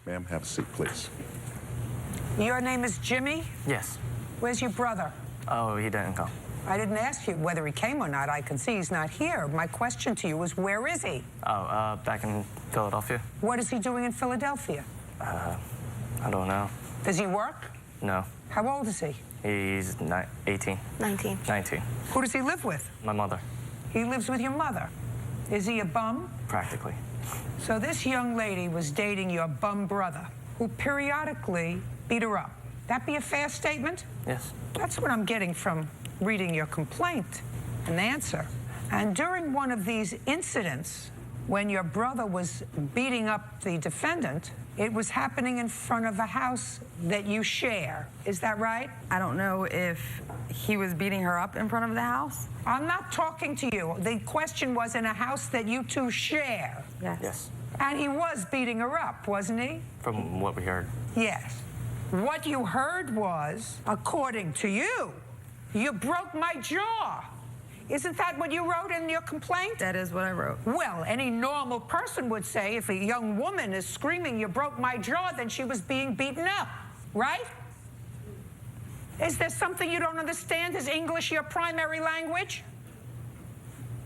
Ma'am, have a seat, please. Your name is Jimmy? Yes. Where's your brother? Oh, he didn't come. I didn't ask you whether he came or not. I can see he's not here. My question to you was, where is he? Oh, back in Philadelphia. What is he doing in Philadelphia? I don't know. Does he work? No. How old is he? He's 18. 19. 19. Who does he live with? My mother. He lives with your mother. Is he a bum? Practically. So this young lady was dating your bum brother, who periodically beat her up. That be a fair statement? Yes. That's what I'm getting from reading your complaint, an answer. And during one of these incidents, when your brother was beating up the defendant, it was happening in front of a house that you share. Is that right? I don't know if he was beating her up in front of the house. I'm not talking to you. The question was in a house that you two share. Yes. Yes. And he was beating her up, wasn't he? From what we heard. Yes. What you heard was, according to you, you broke my jaw. Isn't that what you wrote in your complaint? That is what I wrote. Well, any normal person would say if a young woman is screaming, you broke my jaw, then she was being beaten up, right? Is there something you don't understand? Is English your primary language?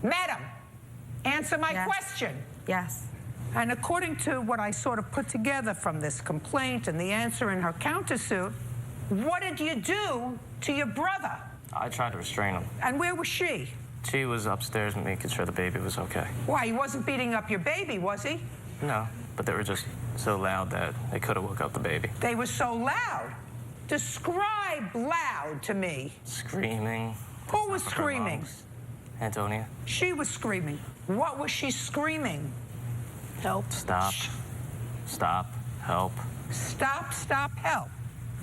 Madam, answer my question. Yes. And according to what I sort of put together from this complaint and the answer in her countersuit, what did you do to your brother? I tried to restrain him. And where was she? She was upstairs making sure the baby was okay. Why, he wasn't beating up your baby, was he? No, but they were just so loud that they could have woke up the baby. They were so loud. Describe loud to me. Screaming. Who was screaming? Antonia. She was screaming. What was she screaming? Help. Stop. Stop. Help. Stop, stop, help.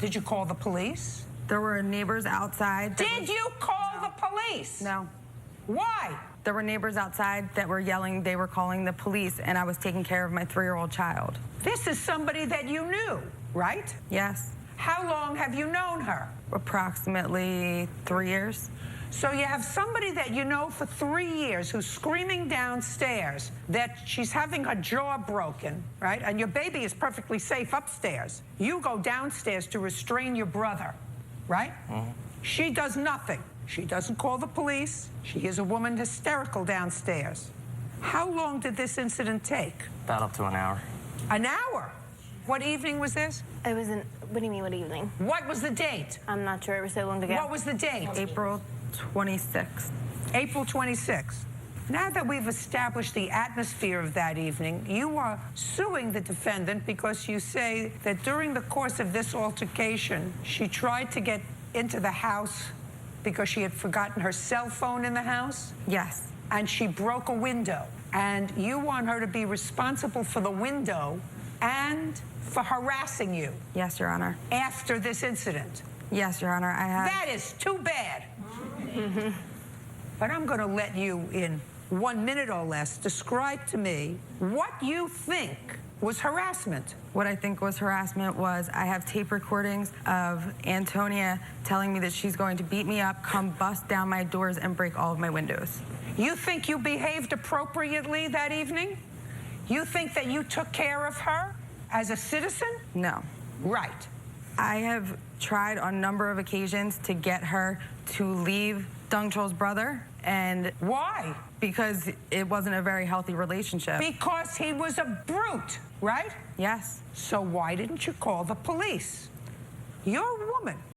Did you call the police? There were neighbors outside. Did you call the police? No. Why? There were neighbors outside that were yelling. They were calling the police, and I was taking care of my 3-year-old child. This is somebody that you knew, right? Yes. How long have you known her? Approximately 3 years. So you have somebody that you know for 3 years who's screaming downstairs that she's having her jaw broken, right? And your baby is perfectly safe upstairs. You go downstairs to restrain your brother, right? Mm-hmm. She does nothing. She doesn't call the police. She is a woman hysterical downstairs. How long did this incident take? About up to an hour. An hour? What evening was this? It was in, what do you mean, what evening? What was the date? I'm not sure. It was so long ago. What was the date? April 26th. April 26th. Now that we've established the atmosphere of that evening, you are suing the defendant because you say that during the course of this altercation, she tried to get into the house because she had forgotten her cell phone in the house? Yes. And she broke a window. And you want her to be responsible for the window and for harassing you. Yes, Your Honor. After this incident. Yes, Your Honor. I have. That is too bad. But I'm going to let you, in 1 minute or less, describe to me what you think was harassment. What I think was harassment was I have tape recordings of Antonia telling me that she's going to beat me up, come bust down my doors, and break all of my windows. You think you behaved appropriately that evening? You think that you took care of her as a citizen? No. Right. I have tried on a number of occasions to get her to leave Dung Chol's brother, and why? Because it wasn't a very healthy relationship. Because he was a brute, right? Yes. So why didn't you call the police? You're a woman.